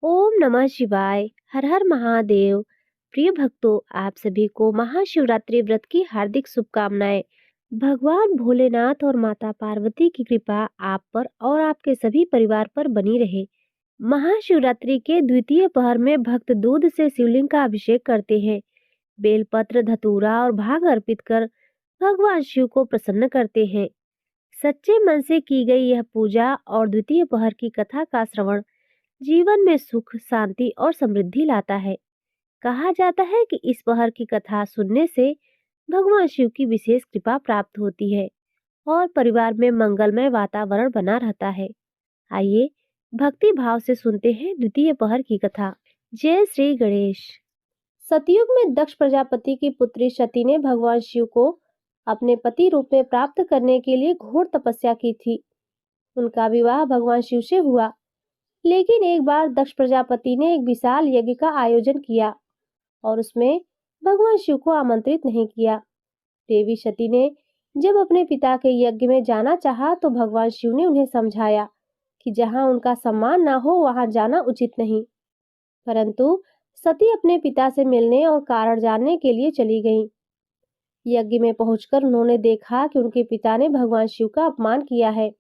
ओम नमः शिवाय। हर हर महादेव। प्रिय भक्तों, आप सभी को महाशिवरात्रि व्रत की हार्दिक शुभकामनाएं। भगवान भोलेनाथ और माता पार्वती की कृपा आप पर और आपके सभी परिवार पर बनी रहे। महाशिवरात्रि के द्वितीय पहर में भक्त दूध से शिवलिंग का अभिषेक करते हैं। बेलपत्र, धतूरा और भाग अर्पित कर भगवान शिव को प्रसन्न करते हैं। सच्चे मन से की गई यह पूजा और द्वितीय पहर की कथा का श्रवण जीवन में सुख, शांति और समृद्धि लाता है। कहा जाता है कि इस पहर की कथा सुनने से भगवान शिव की विशेष कृपा प्राप्त होती है और परिवार में मंगलमय वातावरण बना रहता है। आइए भक्ति भाव से सुनते हैं द्वितीय पहर की कथा। जय श्री गणेश। सतयुग में दक्ष प्रजापति की पुत्री सती ने भगवान शिव को अपने पति रूप में प्राप्त करने के लिए घोर तपस्या की थी। उनका विवाह भगवान शिव से हुआ, लेकिन एक बार दक्ष प्रजापति ने एक विशाल यज्ञ का आयोजन किया और उसमें भगवान शिव को आमंत्रित नहीं किया। देवी सती ने जब अपने पिता के यज्ञ में जाना चाहा तो भगवान शिव ने उन्हें समझाया कि जहां उनका सम्मान ना हो वहां जाना उचित नहीं। परंतु सती अपने पिता से मिलने और कारण जानने के लिए चली गईं। यज्ञ में पहुंचकर उन्होंने देखा कि उनके पिता ने भगवान शिव का अपमान किया है।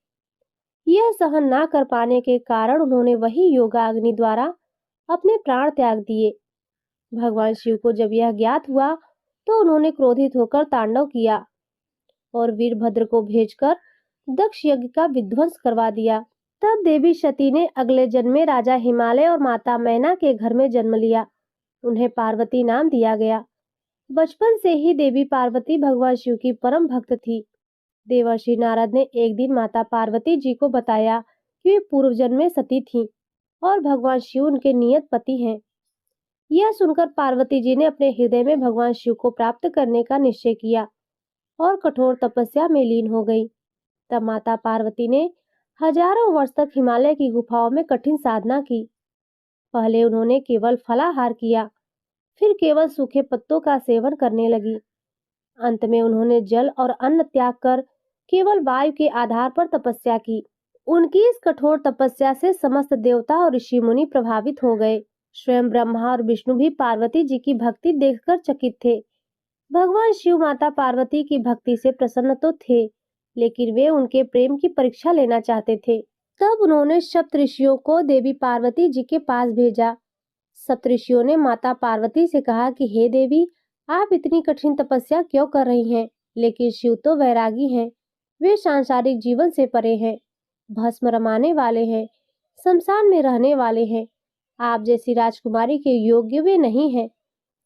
यह सहन ना कर पाने के कारण उन्होंने वही योगाग्नि द्वारा अपने प्राण त्याग दिए। भगवान शिव को जब यह ज्ञात हुआ तो उन्होंने क्रोधित होकर तांडव किया और वीरभद्र को भेजकर दक्ष यज्ञ का विध्वंस करवा दिया। तब देवी सती ने अगले जन्म में राजा हिमालय और माता मैना के घर में जन्म लिया। उन्हें पार्वती नाम दिया गया। बचपन से ही देवी पार्वती भगवान शिव की परम भक्त थी। देवर्षि नारद ने एक दिन माता पार्वती जी को बताया कि वे पूर्व जन्म में सती थीं और भगवान शिव उनके नियत पति हैं। यह सुनकर पार्वती जी ने अपने हृदय में भगवान शिव को प्राप्त करने का निश्चय किया और कठोर तपस्या में लीन हो गई। तब माता पार्वती ने हजारों वर्ष तक हिमालय की गुफाओं में कठिन साधना की। पहले उन्होंने केवल फलाहार किया, फिर केवल सूखे पत्तों का सेवन करने लगी। अंत में उन्होंने जल और अन्न त्याग कर केवल वायु के आधार पर तपस्या की। उनकी इस कठोर तपस्या से समस्त देवता और ऋषि मुनि प्रभावित हो गए। स्वयं ब्रह्मा और विष्णु भी पार्वती जी की भक्ति देखकर चकित थे। भगवान शिव माता पार्वती की भक्ति से प्रसन्न तो थे, लेकिन वे उनके प्रेम की परीक्षा लेना चाहते थे। तब उन्होंने सप्तऋषियों को देवी पार्वती जी के पास भेजा। सप्तऋषियों ने माता पार्वती से कहा कि हे देवी, आप इतनी कठिन तपस्या क्यों कर रही हैं? लेकिन शिव तो वैरागी हैं। वे सांसारिक जीवन से परे हैं, भस्म रमाने वाले हैं, शमशान में रहने वाले हैं। आप जैसी राजकुमारी के योग्य वे नहीं हैं।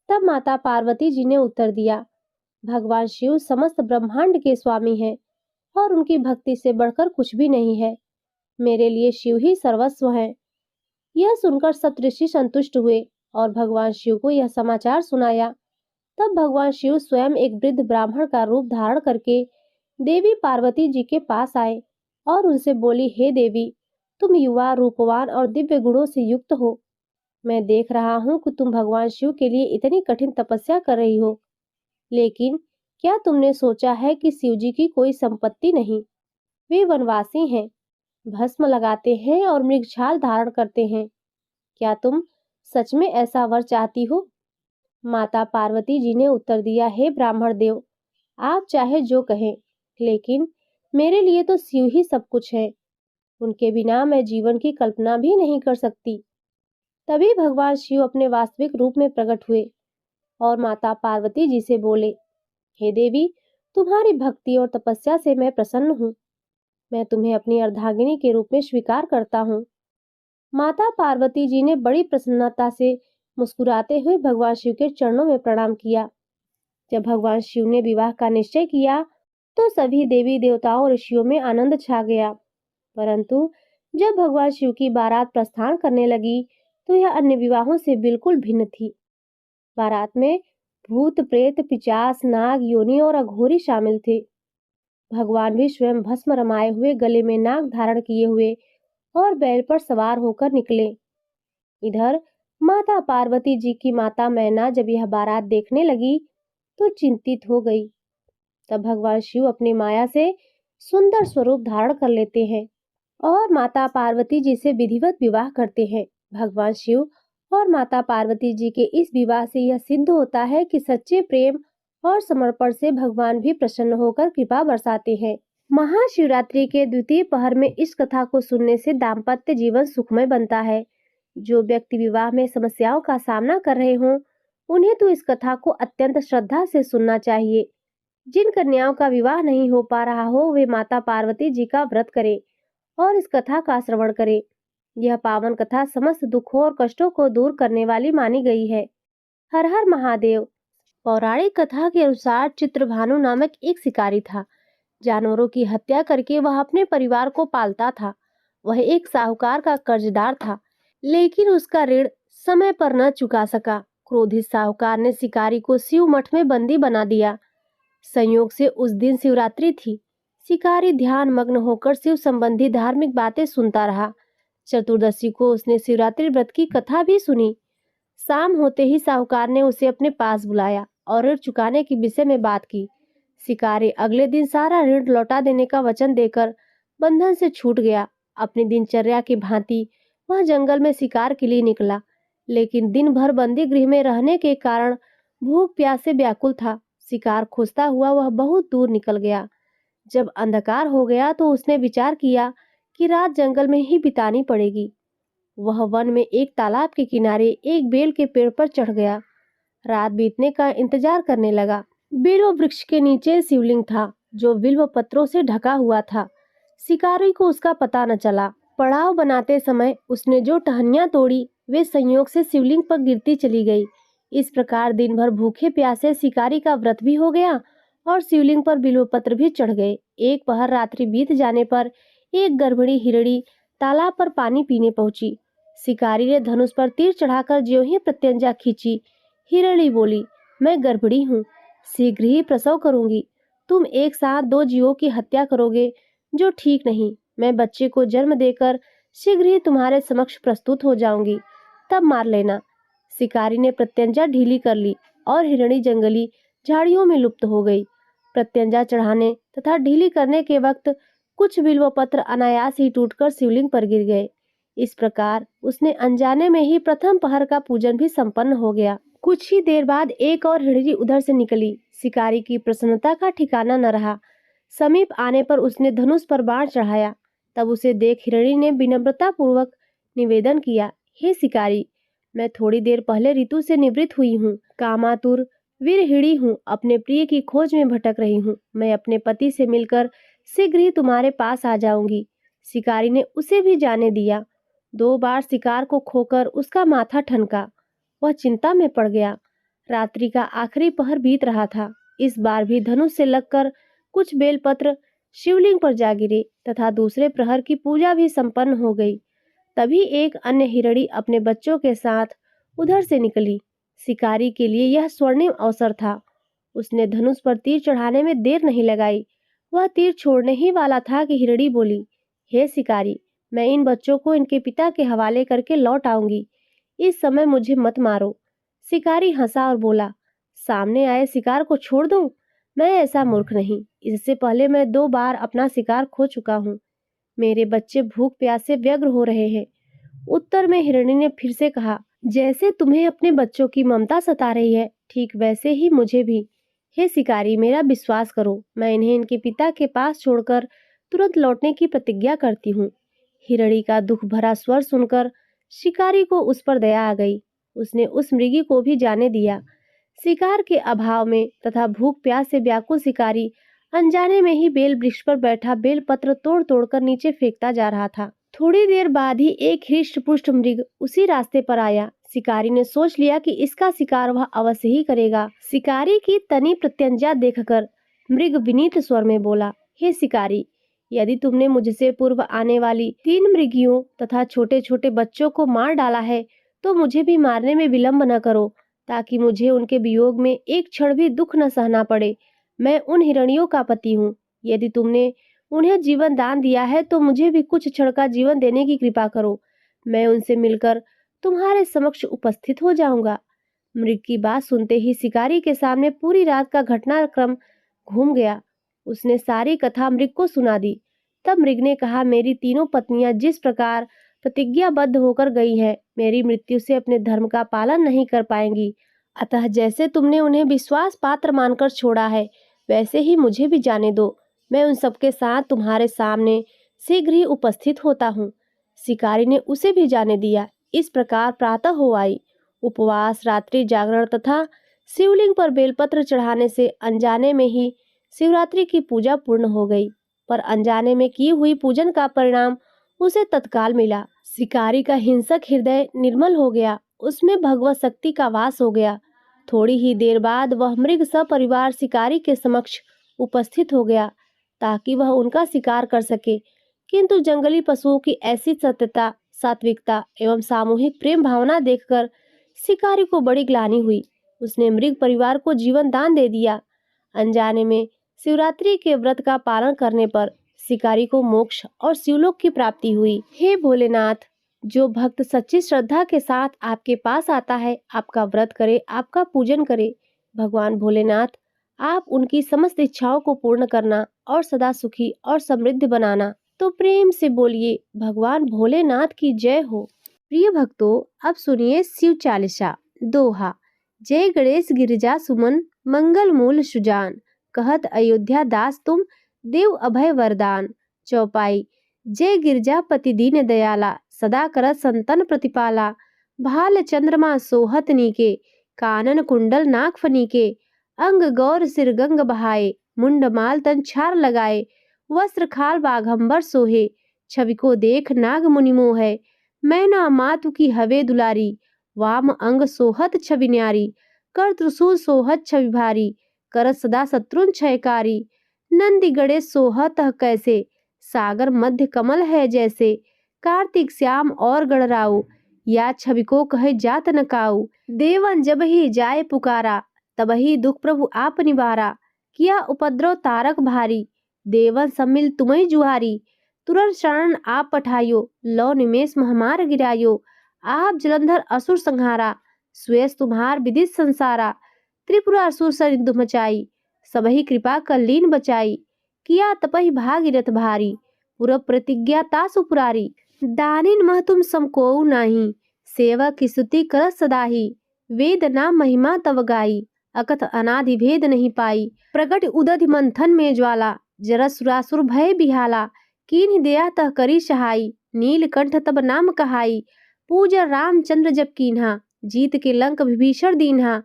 तब माता पार्वती जी ने उत्तर दिया, भगवान शिव समस्त ब्रह्मांड के स्वामी हैं और उनकी भक्ति से बढ़कर कुछ भी नहीं है। मेरे लिए शिव ही सर्वस्व है। यह सुनकर सप्तऋषि संतुष्ट हुए और भगवान शिव को यह समाचार सुनाया। तब भगवान शिव स्वयं एक वृद्ध ब्राह्मण का रूप धारण करके देवी पार्वती जी के पास आए और उनसे बोली, हे देवी, तुम युवा, रूपवान और दिव्य गुणों से युक्त हो। मैं देख रहा हूँ कि तुम भगवान शिव के लिए इतनी कठिन तपस्या कर रही हो, लेकिन क्या तुमने सोचा है कि शिव जी की कोई संपत्ति नहीं? वे वनवासी हैं, भस्म लगाते हैं और मृगछाल धारण करते हैं। क्या तुम सच में ऐसा वर चाहती हो? माता पार्वती जी ने उत्तर दिया, हे ब्राह्मण देव, आप चाहे जो कहें, लेकिन मेरे लिए तो शिव ही सब कुछ है। उनके बिना मैं जीवन की कल्पना भी नहीं कर सकती। तभी भगवान शिव अपने वास्तविक रूप में प्रकट हुए और माता पार्वती जी से बोले, हे देवी, तुम्हारी भक्ति और तपस्या से मैं प्रसन्न हूँ। मैं तुम्हें अपनी अर्धांगिनी के रूप में स्वीकार करता हूँ। माता पार्वती जी ने बड़ी प्रसन्नता से मुस्कुराते हुए भगवान शिव के चरणों में प्रणाम किया। जब भगवान शिव ने विवाह का निश्चय किया तो सभी देवी देवताओं और ऋषियों में आनंद छा गया। परंतु जब भगवान शिव की बारात प्रस्थान करने लगी तो यह अन्य विवाहों से बिल्कुल भिन्न थी। बारात में भूत, प्रेत, पिशाच, नाग, योनि और अघोरी शामिल थे। भगवान भी स्वयं भस्म रमाए हुए, गले में नाग धारण किए हुए और बैल पर सवार होकर निकले। इधर माता पार्वती जी की माता मैना जब यह बारात देखने लगी तो चिंतित हो गई। तब भगवान शिव अपनी माया से सुंदर स्वरूप धारण कर लेते हैं और माता पार्वती जी से विधिवत विवाह करते हैं। भगवान शिव और माता पार्वती जी के इस विवाह से यह सिद्ध होता है कि सच्चे प्रेम और समर्पण से भगवान भी प्रसन्न होकर कृपा बरसाते हैं। महाशिवरात्रि के द्वितीय पहर में इस कथा को सुनने से दाम्पत्य जीवन सुखमय बनता है। जो व्यक्ति विवाह में समस्याओं का सामना कर रहे हों, उन्हें तो इस कथा को अत्यंत श्रद्धा से सुनना चाहिए। जिन कन्याओं का विवाह नहीं हो पा रहा हो, वे माता पार्वती जी का व्रत करें और इस कथा का श्रवण करें। यह पावन कथा समस्त दुखों और कष्टों को दूर करने वाली मानी गई है। हर हर महादेव। पौराणिक कथा के अनुसार चित्रभानु नामक एक शिकारी था। जानवरों की हत्या करके वह अपने परिवार को पालता था। वह एक साहूकार का कर्जदार था, लेकिन उसका ऋण समय पर न चुका सका। क्रोधित साहूकार ने शिकारी को शिव मठ में बंदी बना दिया। संयोग से उस दिन शिवरात्रि थी। शिकारी ध्यान मग्न होकर शिव संबंधी धार्मिक बातें सुनता रहा। चतुर्दशी को उसने शिवरात्रि व्रत की कथा भी सुनी। शाम होते ही साहूकार ने उसे अपने पास बुलाया और ऋण चुकाने के विषय में बात की। शिकारी अगले दिन सारा ऋण लौटा देने का वचन देकर बंधन से छूट गया। अपनी दिनचर्या की भांति वह जंगल में शिकार के लिए निकला, लेकिन दिन भर बंदी गृह में रहने के कारण भूख प्यास से व्याकुल था। शिकार खोजता हुआ वह बहुत दूर निकल गया। जब अंधकार हो गया तो उसने विचार किया कि रात जंगल में ही बितानी पड़ेगी। वह वन में एक तालाब के किनारे एक बेल के पेड़ पर चढ़ गया। रात बीतने का इंतजार करने लगा। बेलो वृक्ष के नीचे शिवलिंग था, जो बिल्व पत्रों से ढका हुआ था। शिकारी को उसका पता न चला। पड़ाव बनाते समय उसने जो टहनियां तोड़ी, वे संयोग से शिवलिंग पर गिरती चली गई। इस प्रकार दिन भर भूखे प्यासे शिकारी का व्रत भी हो गया और शिवलिंग पर बिल्व पत्र भी चढ़ गए। एक पहर रात्रि बीत जाने पर एक गर्भिणी हिरणी तालाब पर पानी पीने पहुंची। शिकारी ने धनुष पर तीर चढ़ाकर ज्यों ही प्रत्यंचा खींची, हिरणी बोली, मैं गर्भिणी हूँ, शीघ्र ही प्रसव करूंगी। तुम एक साथ दो जीवों की हत्या करोगे, जो ठीक नहीं। मैं बच्चे को जन्म देकर शीघ्र ही तुम्हारे समक्ष प्रस्तुत हो जाऊंगी, तब मार लेना। शिकारी ने प्रत्यंचा ढीली कर ली और हिरणी जंगली झाड़ियों में लुप्त हो गई। प्रत्यंचा चढ़ाने तथा ढीली करने के वक्त कुछ बिल्व पत्र अनायास ही टूटकर शिवलिंग पर गिर गए। इस प्रकार उसने अनजाने में ही प्रथम पहर का पूजन भी संपन्न हो गया। कुछ ही देर बाद एक और हिरणी उधर से निकली। शिकारी की प्रसन्नता का ठिकाना न रहा। समीप आने पर उसने धनुष पर बाण चढ़ाया। तब उसे देख हिरणी ने विनम्रता पूर्वक निवेदन किया, हे शिकारी, मैं थोड़ी देर पहले ऋतु से निवृत्त हुई हूँ। कामातुर वीरहिणी हूँ, अपने प्रिय की खोज में भटक रही हूँ। मैं अपने पति से मिलकर शीघ्र ही तुम्हारे पास आ जाऊंगी। शिकारी ने उसे भी जाने दिया। 2 बार शिकार को खोकर उसका माथा ठनका। वह चिंता में पड़ गया। रात्रि का आखिरी पहर बीत रहा था। इस बार भी धनुष से लगकर कुछ बेलपत्र शिवलिंग पर जा गिरे तथा दूसरे प्रहर की पूजा भी संपन्न हो गई। तभी एक अन्य हिरणी अपने बच्चों के साथ उधर से निकली। शिकारी के लिए यह स्वर्णिम अवसर था। उसने धनुष पर तीर चढ़ाने में देर नहीं लगाई। वह तीर छोड़ने ही वाला था कि हिरणी बोली, हे शिकारी, मैं इन बच्चों को इनके पिता के हवाले करके लौट आऊंगी। इस समय मुझे मत मारो। शिकारी हंसा और बोला, सामने आए शिकार को छोड़ दूं? मैं ऐसा मूर्ख नहीं। इससे पहले मैं 2 बार अपना शिकार खो चुका हूँ। मेरे बच्चे भूख प्यास से व्यग्र हो रहे हैं। उत्तर में हिरणी ने फिर से कहा, जैसे तुम्हें अपने बच्चों की ममता सता रही है, ठीक वैसे ही मुझे भी। हे शिकारी, मेरा विश्वास करो, मैं इन्हें इनके पिता के पास छोड़कर तुरंत लौटने की प्रतिज्ञा करती हूँ। हिरणी का दुख भरा स्वर सुनकर शिकारी को उस पर दया आ गई। उसने उस मृगी को भी जाने दिया। शिकार के अभाव में तथा भूख प्यास से व्याकुल शिकारी अनजाने में ही बेल वृक्ष पर बैठा बेल पत्र तोड़ तोड़कर नीचे फेंकता जा रहा था। थोड़ी देर बाद ही एक हृष्ट पुष्ट मृग उसी रास्ते पर आया। शिकारी ने सोच लिया कि इसका शिकार वह अवश्य ही करेगा। शिकारी की तनी प्रत्यंचा देखकर मृग विनीत स्वर में बोला, हे शिकारी, यदि तुमने मुझसे पूर्व आने वाली 3 मृगियों तथा छोटे छोटे बच्चों को मार डाला है, तो मुझे भी मारने में विलंब न करो, ताकि मुझे उनके वियोग में एक क्षण भी दुख न सहना पड़े। मैं उन हिरणियों का पति हूँ। यदि तुमने उन्हें जीवन दान दिया है, तो मुझे भी कुछ क्षण का जीवन देने की कृपा करो। मैं उनसे मिलकर तुम्हारे समक्ष उपस्थित हो जाऊंगा। मृग की बात सुनते ही शिकारी के सामने पूरी रात का घटनाक्रम घूम गया। उसने सारी कथा मृग को सुना दी। तब मृग ने कहा, मेरी तीनों पत्नियां जिस प्रकार प्रतिज्ञाबद्ध होकर गई है, मेरी मृत्यु से अपने धर्म का पालन नहीं कर पाएंगी। अतः जैसे तुमने उन्हें विश्वास पात्र मानकर छोड़ा है, वैसे ही मुझे भी जाने दो। मैं उन सबके साथ तुम्हारे सामने शीघ्र ही उपस्थित होता हूँ। शिकारी ने उसे भी जाने दिया। इस प्रकार प्रातः हो आई। उपवास, रात्रि जागरण तथा शिवलिंग पर बेलपत्र चढ़ाने से अनजाने में ही शिवरात्रि की पूजा पूर्ण हो गई। पर अनजाने में की हुई पूजन का परिणाम उसे तत्काल मिला। शिकारी का हिंसक हृदय निर्मल हो गया, उसमें भगवत शक्ति का वास हो गया। थोड़ी ही देर बाद वह मृग सपरिवार शिकारी के समक्ष उपस्थित हो गया ताकि वह उनका शिकार कर सके। किंतु जंगली पशुओं की ऐसी सत्यता, सात्विकता एवं सामूहिक प्रेम भावना देखकर शिकारी को बड़ी ग्लानि हुई। उसने मृग परिवार को जीवन दान दे दिया। अनजाने में शिवरात्रि के व्रत का पालन करने पर शिकारी को मोक्ष और शिवलोक की प्राप्ति हुई। हे भोलेनाथ, जो भक्त सच्ची श्रद्धा के साथ आपके पास आता है, आपका व्रत करे, आपका पूजन करे, भगवान भोलेनाथ आप उनकी समस्त इच्छाओं को पूर्ण करना और सदा सुखी और समृद्ध बनाना। तो प्रेम से बोलिए भगवान भोलेनाथ की जय हो। प्रिय भक्तों, अब सुनिए शिव चालीसा। दोहा। जय गणेश गिरिजा सुमन, मंगल मूल सुजान, कहत अयोध्या दास तुम, देव अभय वरदान। चौपाई। जय गिरजापति दीन दयाला, सदा करत संतन प्रतिपाला। भाल चंद्रमा सोहत नीके, कानन कुंडल नाक फनीके। अंग गौर सिर गंग बहाए, मुंड माल तन छार लगाए। वस्त्र खाल बाघंबर सोहे, छवि को देख नाग मुनि मोह। मैना मातु की हवे दुलारी, वाम अंग सोहत छवि न्यारी। कर त्रिशूल सोहत छवि भारी, करत सदा शत्रुन क्षयकारी। नंदी गणेश सोहत कैसे, सागर मध्य कमल है जैसे। कार्तिक श्याम और गणराऊ, या छवि को कहे जात न काऊ। देवन जब ही जाए पुकारा, तब ही दुख प्रभु आप निवारा। किया उपद्रव तारक भारी, देवन सम्मिल तुम्हें जुहारी। तुरंत शरण आप पठायो, लौ निमेष महामार गिरायो। आप जलंधर असुर संहारा, सुयस तुम्हार विदित संसारा। त्रिपुरासुर सरिंधु मचाई, सबही कृपा कर लीन बचाई। किया तपहि भागीरथ भारी, पुर प्रतिज्ञा तासु पुरारी। दानिन मह तुम समकोउ नाही, सेवक की स्तुति करत सदाही। वेद नाम महिमा तव गाई, अकथ अनादि भेद नहीं पाई। प्रगट उदधि मंथन में ज्वाला, जरत सुरासुर भय बिहाला। कीन्ह दया तह करी सहाई, नीलकंठ तब नाम कहाई। पूजा रामचंद्र जब कीन्हा, जीत के लंक विभीषण दीन्हा।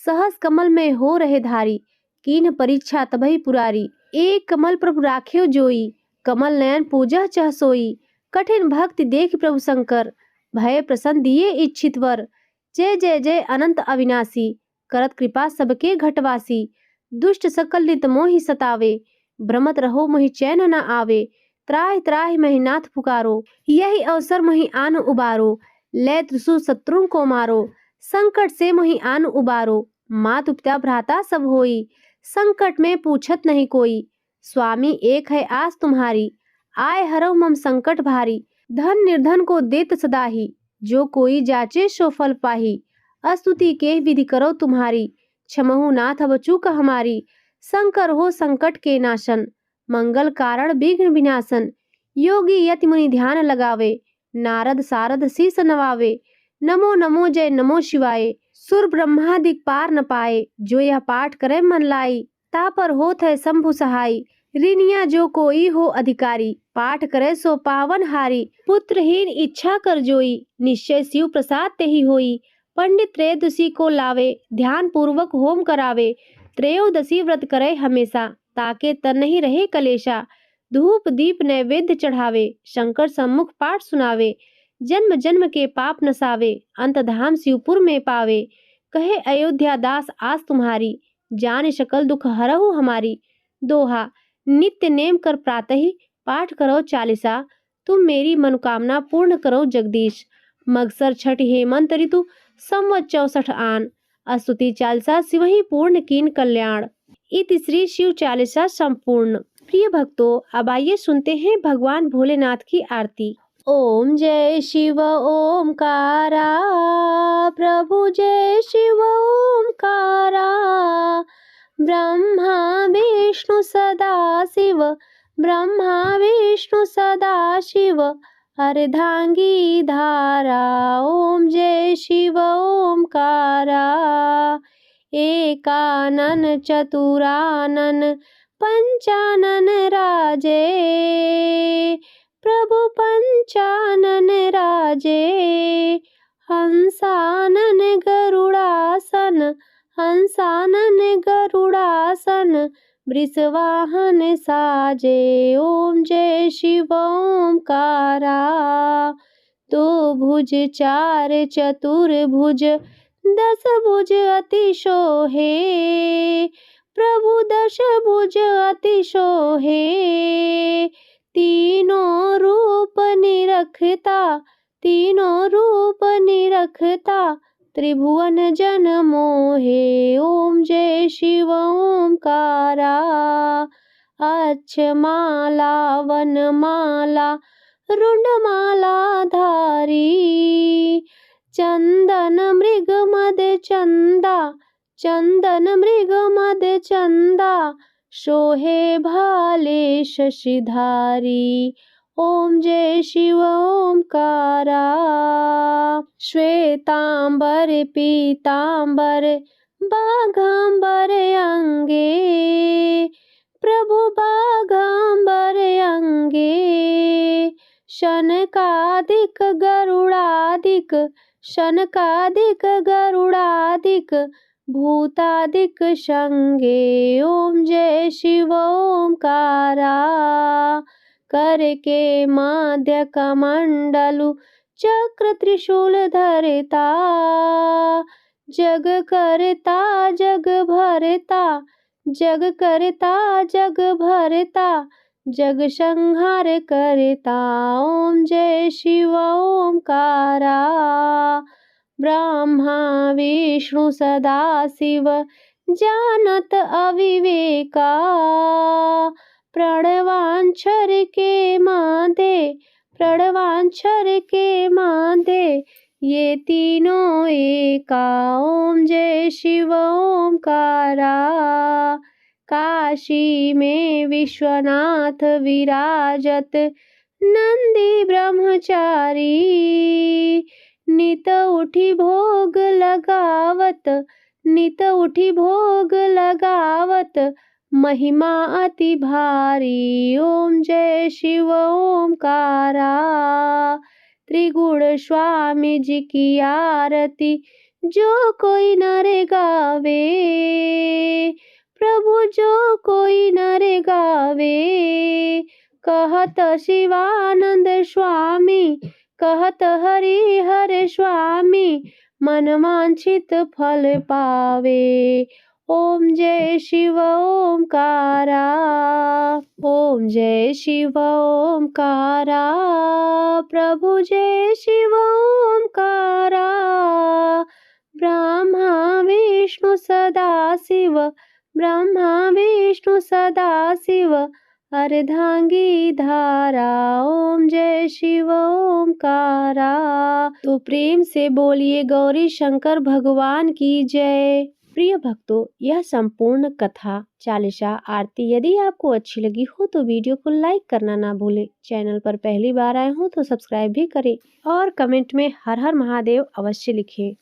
सहस कमल में हो रहे धारी, कीन्ह परीक्षा तबहि पुरारी। एक कमल प्रभु राख्यो जोई, कमल नयन पूजा चह सोई। कठिन भक्ति देख प्रभु शंकर, भय प्रसन्न दिए इच्छित वर। जय जय जय अनंत अविनाशी, करत कृपा सबके घटवासी। दुष्ट सकल नित मोहि सतावे, भ्रमत रहो मोहि चैन न आवे। त्राहि त्राहि महि नाथ पुकारो, यही अवसर मोहि आन उबारो। ले त्रिशूल शत्रुओं को मारो, संकट से मोहि आन उबारो। मातु पिता भ्राता सब होई, संकट में पूछत नहीं कोई। स्वामी एक है आस तुम्हारी, आय हरौ मम संकट भारी। धन निर्धन को देत सदाही, जो कोई जाचे सो फल पाही। स्तुति के विधि करो तुम्हारी, क्षमहु नाथ अब चूक हमारी। शंकर हो संकट के नाशन, मंगल कारण विघ्न विनाशन। योगी यति मुनि ध्यान लगावे, नारद सारद शीस नवावे। नमो नमो जय नमो शिवाय, सुर ब्रह्मादिक पार न पाए। जो यह पाठ करे मन लाई, तापर होत है शंभु सहाय। ऋणिया जो कोई हो अधिकारी, पाठ करे सो पावन हारी। पुत्रहीन इच्छा कर जोई, निश्चय शिव प्रसाद ते ही होई। पंडित त्रयोदशी को लावे, ध्यान पूर्वक होम करावे। त्रयोदशी व्रत करे हमेशा, ताके तन नहीं रहे कलेशा। धूप दीप नैवेद्य चढ़ावे, शंकर सम्मुख पाठ सुनावे। जन्म जन्म के पाप नसावे, अंत धाम शिवपुर में पावे। कहे अयोध्या दास आस तुम्हारी, जान सकल दुख हरहु हमारी। दोहा। नित्य नेम कर प्रातः ही, पाठ करो चालीसा। तुम मेरी मनोकामना पूर्ण करो जगदीश। मगसर छठ हेमंत ऋतु, संवत 64 आन। स्तुति चालीसा शिवहि पूर्ण कीन कल्याण। इति श्री शिव चालीसा संपूर्ण। प्रिय भक्तों, अब आइए सुनते हैं भगवान भोलेनाथ की आरती। ओम जय शिव ओमकारा, प्रभु जय शिव ओमकारा। ब्रह्मा विष्णु सदा शिव, ब्रह्मा विष्णु सदा शिव। अर्धांगी धारा। ओम जय शिव ओमकारा। एकानन चतुरानन पंचानन राजे। प्रभु पंचानन राजे। हंसानन गरुड़ासन। हंसानन गरुड़ासन। वृषवाहन साजे। ओम जय शिव ओमकारा। दो भुज चार चतुर्भुज 10 भुज अति शोहे। प्रभु 10 भुज अति शोहे। तीनों रूप निरखता। तीनों रूप निरखता। त्रिभुवन जन मोहे। ओम जय शिव ओमकारा। अक्षमाला वनमाला रुंडमाला धारी। चंदन मृग मद चंदा। चंदन मृग मद चंदा। शोहे भाले शशिधारी। ओम जय शिव ओमकारा। श्वेतांबर पीतांबर बाघांबर अंगे। प्रभु बाघांबर अंगे। शनकादिक गरुड़ादिक। शनकादिक गरुड़ादिक। भूतादिक संगे। ओम जय शिव ओमकारा। कर के मध्य कमंडलु चक्र त्रिशूल धरता। जग करता जग भरता। जग करता जग भरता। जग संहार करता। ओम जय शिव ओमकारा। ब्रह्मा विष्णु सदा शिव जानत अविवेका। प्रणवांछर के मादे। प्रणवांछर के मादे। ये तीनों एका। ओम जय शिव ओमकारा। काशी में विश्वनाथ विराजत नंदी ब्रह्मचारी। नित उठी भोग लगावत। नित उठी भोग लगावत। महिमा अति भारी। ओम जय शिव ओमकारा। त्रिगुण स्वामी जी की आरती जो कोई नर गावे। प्रभु जो कोई नर गावे। कहत शिवानंद स्वामी। कहत हरिहर स्वामी। मन वांछित फल पावे। ओम जय शिव ओमकारा। ओम जय शिव ओमकारा। प्रभु जय शिव ओमकारा। ब्रह्मा विष्णु सदा शिव। ब्रह्मा विष्णु सदा शिव। अर्धांगी धारा। ओम जय शिव ओमकारा। तो प्रेम से बोलिए गौरी शंकर भगवान की जय। प्रिय भक्तों, यह संपूर्ण कथा चालीसा आरती यदि आपको अच्छी लगी हो तो वीडियो को लाइक करना ना भूलें। चैनल पर पहली बार आए हो तो सब्सक्राइब भी करें और कमेंट में हर हर महादेव अवश्य लिखें।